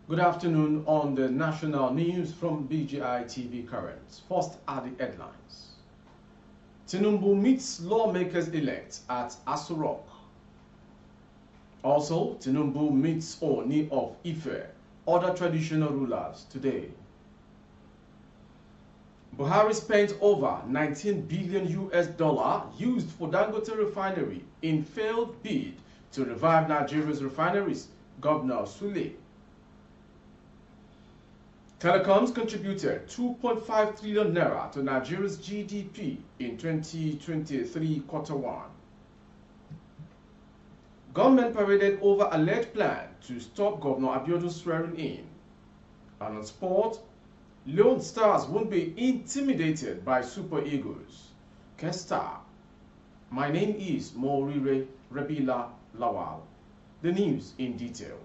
Good afternoon on the national news from BGI TV Currents. First are the headlines. Tinubu meets lawmakers-elect at Aso Rock. Also, Tinubu meets Oni of Ife, other traditional rulers today. Buhari spent over $19 billion used for Dangote refinery in failed bid to revive Nigeria's refineries, Governor Sule. Telecoms contributed 2.5 trillion naira to Nigeria's GDP in 2023 Q1. Government paraded over alleged plan to stop Governor Abiodun swearing in. And on sport, Lone Stars won't be intimidated by Super Eagles. Kestar. My name is Morire Rebila Lawal. The news in detail.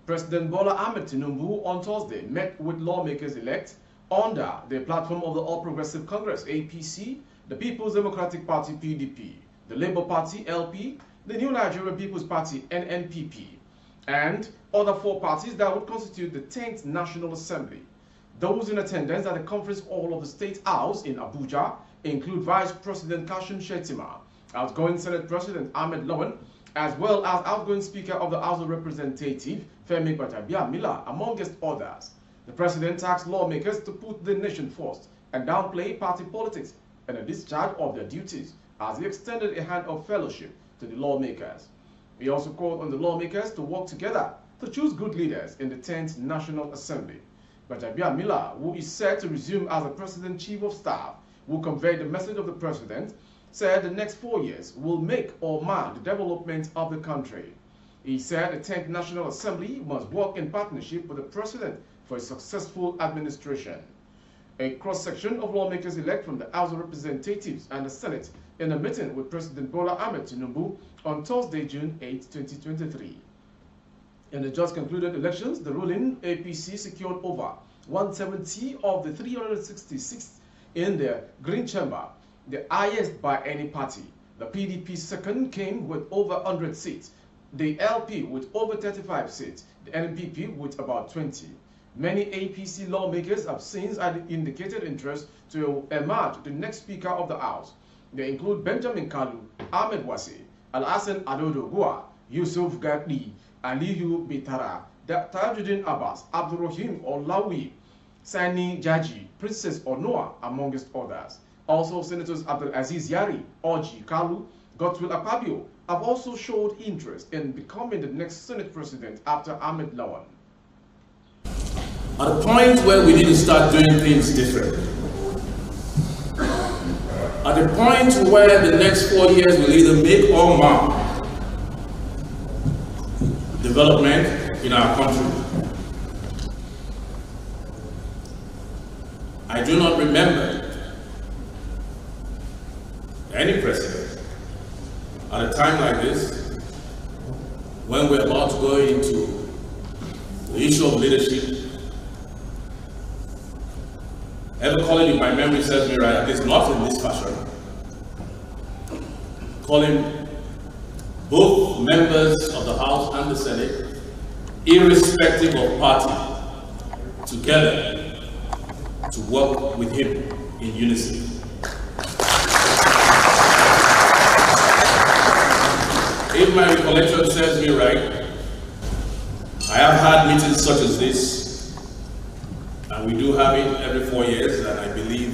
President Bola Ahmed Tinubu on Thursday met with lawmakers-elect under the platform of the All Progressive Congress APC, the People's Democratic Party PDP, the Labour Party LP, the New Nigerian People's Party NNPP, and other four parties that would constitute the 10th National Assembly. Those in attendance at the conference hall of the State House in Abuja include Vice President Kashim Shettima, outgoing Senate President Ahmed Lawan, as well as outgoing Speaker of the House of Representatives Femi Gbajabiamila, amongst others. The President asked lawmakers to put the nation first and downplay party politics and a discharge of their duties as he extended a hand of fellowship to the lawmakers. He also called on the lawmakers to work together to choose good leaders in the 10th National Assembly. Gbajabiamila, who is set to resume as the President Chief of Staff, who conveyed the message of the President, said the next 4 years will make or mar the development of the country. He said the 10th National Assembly must work in partnership with the President for a successful administration. A cross-section of lawmakers-elect from the House of Representatives and the Senate in a meeting with President Bola Ahmed Tinubu on Thursday, June 8, 2023. In the just concluded elections, the ruling APC secured over 170 of the 366 in the Green Chamber, the highest by any party. The PDP second came with over 100 seats, the LP with over 35 seats, the NPP with about 20. Many APC lawmakers have since indicated interest to emerge the next Speaker of the House. They include Benjamin Kalu, Ahmed Wase, Alhassan Adodo Gua, Yusuf Gadli, Aliyu Bitara, Tajuddin Abbas, Abdurrahim Olawi, Sani Jaji, Princess Onoa, amongst others. Also, Senators Abdul Aziz Yari, Oji Kalu, Godswill Akpabio have also showed interest in becoming the next Senate President after Ahmed Lawan. At a point where we need to start doing things differently. At a point where the next 4 years will either make or mar development in our country. I do not remember any president at a time like this, when we're about to go into the issue of leadership, ever calling, if my memory serves me right, at least not in this fashion, calling both members of the House and the Senate, irrespective of party, together to work with him in unison. If my recollection serves me right, I have had meetings such as this, and we do have it every 4 years, and I believe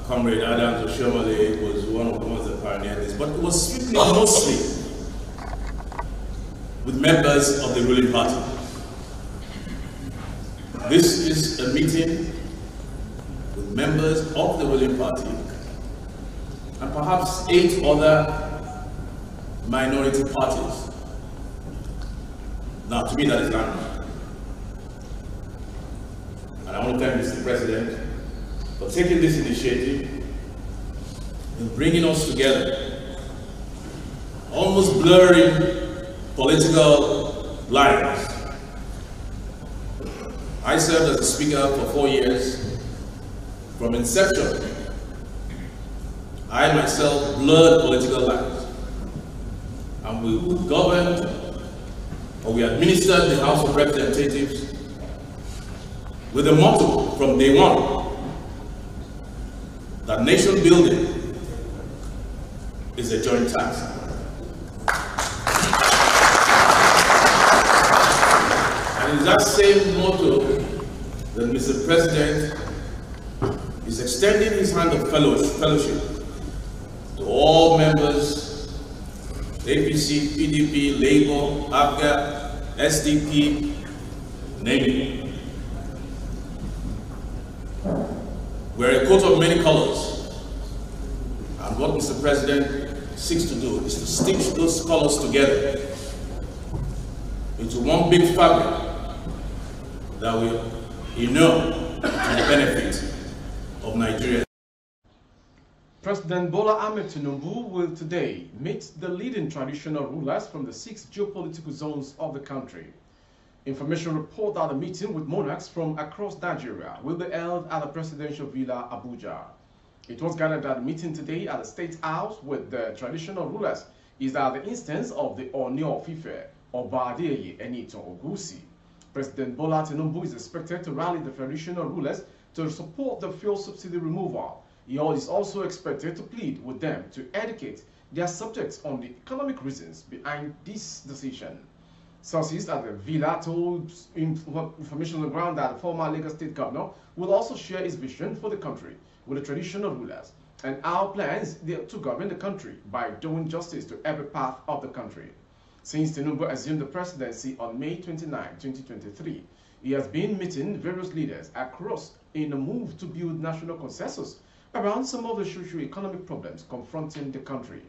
Comrade Adams Oshomole was one of the ones that pioneered this, but it was strictly mostly with members of the ruling party. This is a meeting with members of the ruling party and perhaps 8 other minority parties. Now, to me, that is landmark. And I want to thank Mr. President for taking this initiative and bringing us together, almost blurring political lines. I served as a speaker for 4 years from inception I myself blurred political lines. And we governed, or we administered the House of Representatives with a motto from day one that nation building is a joint task. And it's that same motto that Mr. President is extending his hand of fellowship to all members, APC, PDP, Labour, APGA, SDP, name it. We're a coat of many colors. And what Mr. President seeks to do is to stitch those colors together into one big fabric that will, to the benefit of Nigeria. President Bola Ahmed Tinubu will today meet the leading traditional rulers from the 6 geopolitical zones of the country. Information report that the meeting with monarchs from across Nigeria will be held at the Presidential Villa, Abuja. It was gathered that the meeting today at the State House with the traditional rulers is at the instance of the Ooni of Ife, Oba Adeyeye Enitan Ogusi. President Bola Tinubu is expected to rally the traditional rulers to support the fuel subsidy removal. He is also expected to plead with them to educate their subjects on the economic reasons behind this decision. Sources at the villa told information on the ground that the former Lagos State Governor will also share his vision for the country with the traditional rulers and our plans to govern the country by doing justice to every part of the country. Since Tinubu assumed the presidency on May 29, 2023, he has been meeting various leaders across in a move to build national consensus around some of the socio-economic problems confronting the country.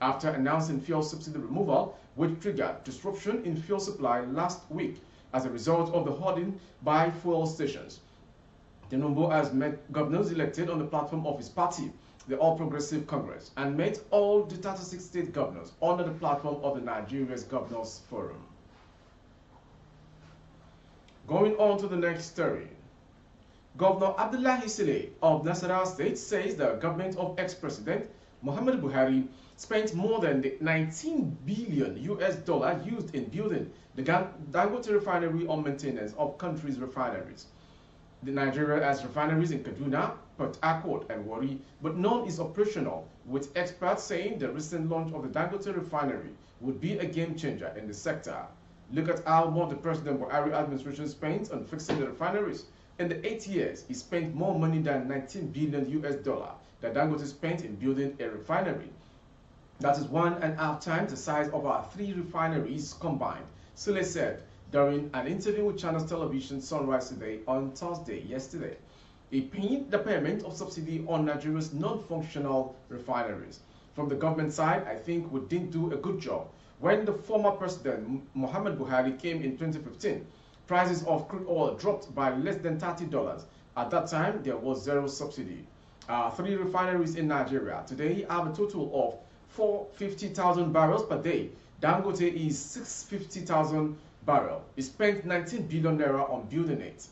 After announcing fuel subsidy removal, which triggered disruption in fuel supply last week as a result of the hoarding by fuel stations, Tinubu has met governors elected on the platform of his party, the All Progressive Congress, and met all the 36 state governors under the platform of the Nigeria's Governors Forum. Going on to the next story. Governor Abdullahi Sile of Nasarawa State says the government of ex-president Muhammadu Buhari spent more than the $19 billion used in building the Dangote refinery on maintenance of country's refineries. The Nigeria has refineries in Kaduna, Port Harcourt, and Warri, but none is operational, with experts saying the recent launch of the Dangote refinery would be a game changer in the sector. Look at how much the President Buhari administration spent on fixing the refineries. In the 8 years, he spent more money than $19 billion that Dangote spent in building a refinery. That is 1.5 times the size of our 3 refineries combined, Sule said during an interview with Channels Television Sunrise Today on Thursday yesterday. He pinned the payment of subsidy on Nigeria's non-functional refineries. From the government side, I think we didn't do a good job. When the former president, Muhammadu Buhari, came in 2015, prices of crude oil dropped by less than $30. At that time, there was zero subsidy. 3 refineries in Nigeria today have a total of 450,000 barrels per day. Dangote is 650,000 barrels. He spent 19 billion naira on building it.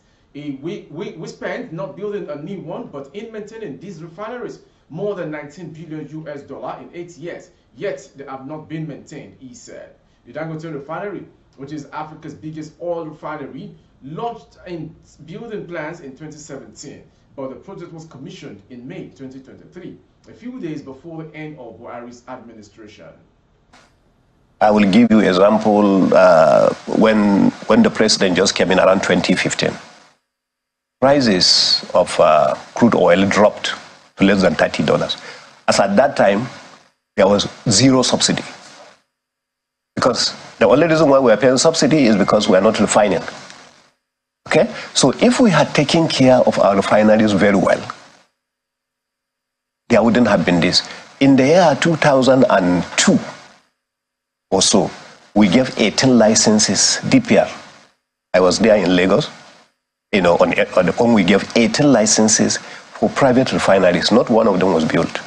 We spent not building a new one, but in maintaining these refineries more than $19 billion in 8 years. Yet they have not been maintained, he said. The Dangote refinery, which is Africa's biggest oil refinery, launched in building plans in 2017, but the project was commissioned in May 2023, a few days before the end of Buhari's administration. I will give you an example. When the president just came in around 2015, prices of crude oil dropped to less than $30. As at that time, there was zero subsidy. Because the only reason why we are paying subsidy is because we are not refining. Okay? So if we had taken care of our refineries very well, there wouldn't have been this. In the year 2002 or so, we gave 18 licenses, DPR. I was there in Lagos. You know, on the phone we gave 18 licenses for private refineries. Not one of them was built.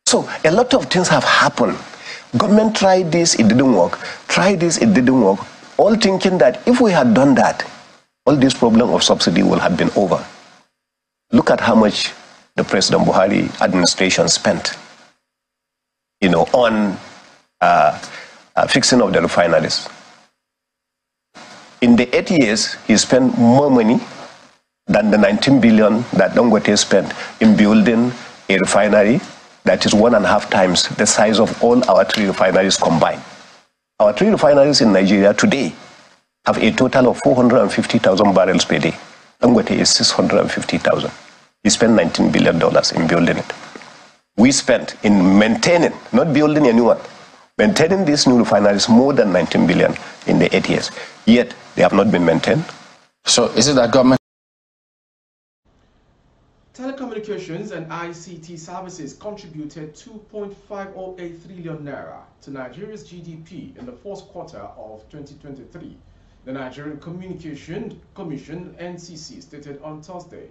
So a lot of things have happened. Government tried this, it didn't work. Tried this, it didn't work. All thinking that if we had done that, all this problem of subsidy will have been over. Look at how much the President Buhari administration spent, on fixing of the refineries. In the 8 years, he spent more money than the 19 billion that Dangote spent in building a refinery that is 1.5 times the size of all our 3 refineries combined. Our 3 refineries in Nigeria today have a total of 450,000 barrels per day. Dangote is 650,000. He spent $19 billion in building it. We spent in maintaining, not building a new one, maintaining these new refineries more than 19 billion in the 8 years. Yet, they have not been maintained. So is it that government? Telecommunications and ICT services contributed 2.508 trillion naira to Nigeria's GDP in the first quarter of 2023. The Nigerian Communication Commission, NCC, stated on Thursday.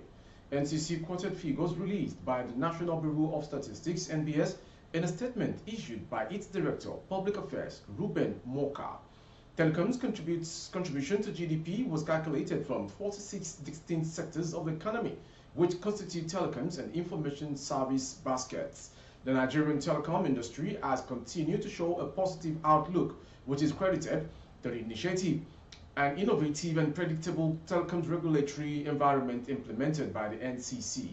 NCC quoted figures released by the National Bureau of Statistics, NBS, in a statement issued by its Director of Public Affairs, Ruben Moka. Telecom's contribution to GDP was calculated from 46 distinct sectors of the economy, which constitute telecoms and information service baskets. The Nigerian telecom industry has continued to show a positive outlook, which is credited to the initiative and innovative and predictable telecoms regulatory environment implemented by the NCC.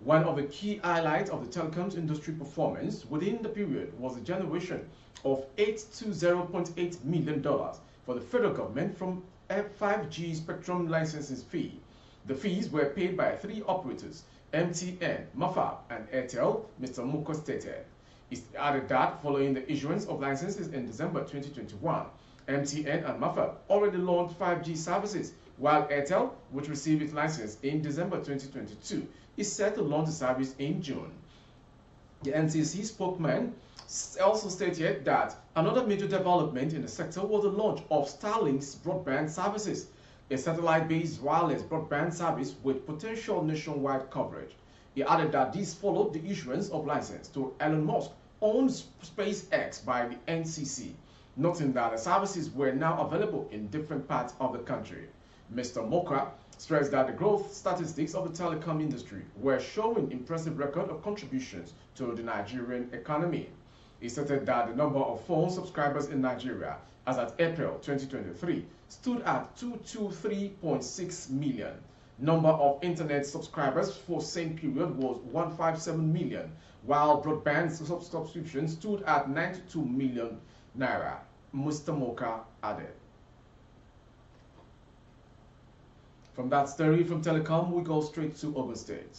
One of the key highlights of the telecoms industry performance within the period was the generation of $820.8 million for the federal government from F5G spectrum licensing fee. The fees were paid by 3 operators, MTN, MAFAB, and Airtel, Mr. Muko stated. He added that following the issuance of licenses in December 2021, MTN and MAFAB already launched 5G services, while Airtel, which received its license in December 2022, is set to launch the service in June. The NCC spokesman also stated that another major development in the sector was the launch of Starlink's broadband services, a satellite-based wireless broadband service with potential nationwide coverage. He added that this followed the issuance of license to Elon Musk owns SpaceX by the NCC, noting that the services were now available in different parts of the country. Mr. Moka stressed that the growth statistics of the telecom industry were showing impressive record of contributions to the Nigerian economy. He stated that the number of phone subscribers in Nigeria as at April 2023 stood at 223.6 million. Number of internet subscribers for same period was 157 million, while broadband subscriptions stood at 92 million naira, Mr. Moka added. From that story from Telecom, we go straight to Ogun State.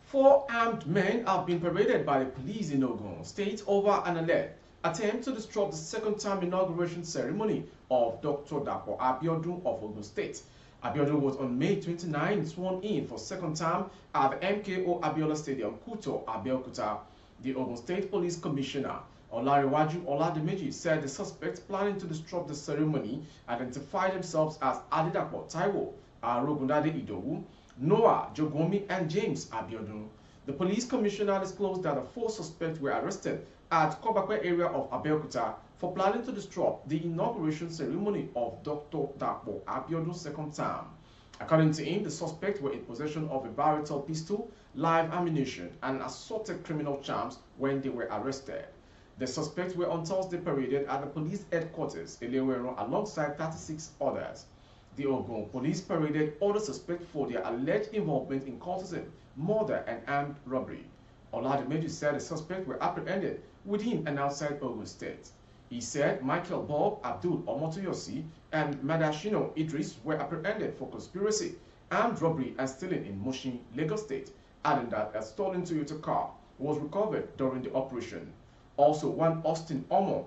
4 armed men have been paraded by the police in Ogun State over an alleged attempt to disrupt the second-term inauguration ceremony of Dr. Dapo Abiodun of Ogun State. Abiodun was on May 29 sworn in for second term at the MKO Abiola Stadium, Kuto, Abeokuta. The Ogun State Police Commissioner, Olarewaju Oladimeji, said the suspects planning to disrupt the ceremony identified themselves as Adedapo Taiwo, Arogundade Idowu, Noah Jogomi, and James Abiodun. The police commissioner disclosed that the 4 suspects were arrested at Kobakwe area of Abeokuta for planning to disrupt the inauguration ceremony of Dr. Dapo Abiodun's second term. According to him, the suspects were in possession of a barrel pistol, live ammunition, and assorted criminal charms when they were arrested. The suspects were on Thursday paraded at the police headquarters, Elewero, alongside 36 others. The Ogun police paraded other suspects for their alleged involvement in cultism, murder, and armed robbery. Oladimeji said the suspects were apprehended within and outside Ogun State. He said Michael Bob Abdul Omotoyosi and Madashino Idris were apprehended for conspiracy, armed robbery, and stealing in Mushin, Lagos State, adding that a stolen Toyota car was recovered during the operation. Also, one Austin Omo,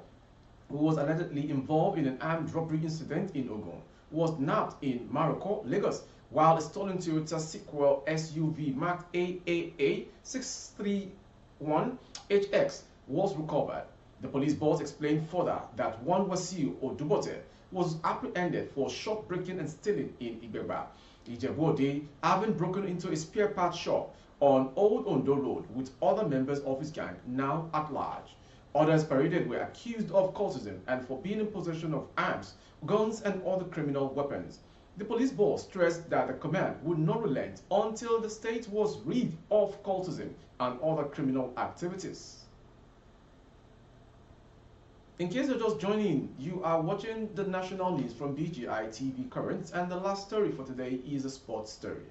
who was allegedly involved in an armed robbery incident in Ogun, was nabbed in Maroko, Lagos, while a stolen Toyota Sequel SUV marked AAA 631HX was recovered. The police boss explained further that one Wasiu Odubote was apprehended for shop breaking and stealing in Igbeba, Ijebu-Ode, having broken into a spare parts shop on Old Ondo Road with other members of his gang now at large. Others paraded were accused of cultism and for being in possession of arms, guns, and other criminal weapons. The police boss stressed that the command would not relent until the state was rid of cultism and other criminal activities. In case you're just joining, you are watching the national news from BGI TV Current, and the last story for today is a sports story.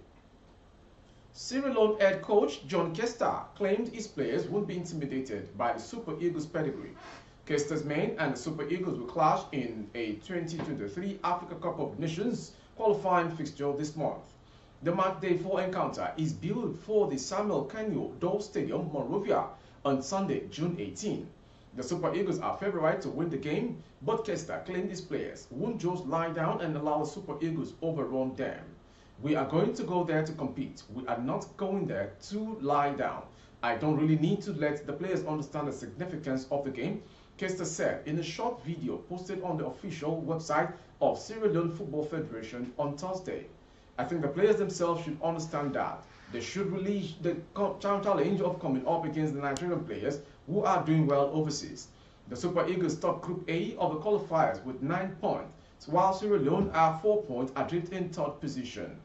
Sierra Leone head coach John Kester claimed his players won't be intimidated by the Super Eagles pedigree. Kester's men and the Super Eagles will clash in a 2023 Africa Cup of Nations qualifying fixture this month. The match day 4 encounter is billed for the Samuel Kenyo Dole Stadium, Monrovia, on Sunday, June 18. The Super Eagles are favourite to win the game, but Kester claimed his players won't just lie down and allow the Super Eagles overrun them. We are going to go there to compete. We are not going there to lie down. I don't really need to let the players understand the significance of the game, Kester said in a short video posted on the official website of Sierra Leone Football Federation on Thursday. I think the players themselves should understand that they should release the challenge of coming up against the Nigerian players who are doing well overseas. The Super Eagles top Group A of the qualifiers with 9 points, while Sierra Leone are 4 points adrift in third position.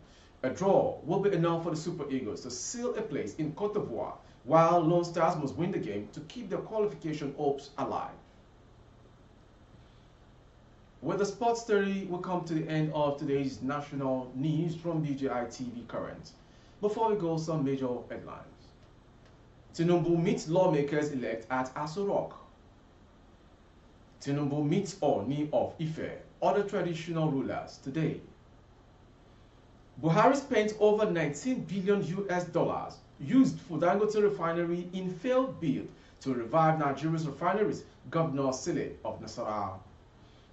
A draw will be enough for the Super Eagles to seal a place in Cote d'Ivoire, while Lone Stars must win the game to keep their qualification hopes alive. With the sports story, we come to the end of today's national news from BGI TV Current. Before we go, some major headlines. Tinubu meets lawmakers-elect at Aso Rock. Tinubu meets Oni of Ife, other traditional rulers today. Buhari spent over $19 billion used for Dangote refinery in failed bid to revive Nigeria's refineries, Governor Sile of Nasarawa.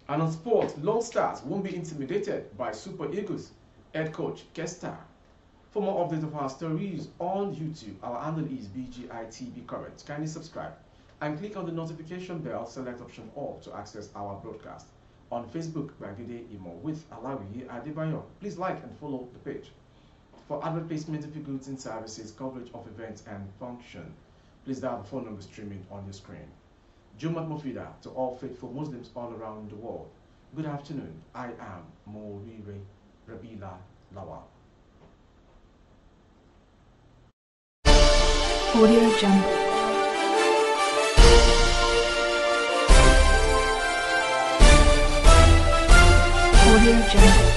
And on sport, Lone Stars won't be intimidated by Super Eagles, head coach Kester. For more updates of our stories on YouTube, our handle is BGI TV Current. Kindly subscribe and click on the notification bell, select option all to access our broadcast. On Facebook, Bagide Imo with Alawi Adebayo. Please like and follow the page. For advert placement of your goods and services, coverage of events and function, please dial the phone number streaming on your screen. Jumat Mufida to all faithful Muslims all around the world. Good afternoon. I am Morire Rabila Lawal. Audio Jungle. Audio Jungle.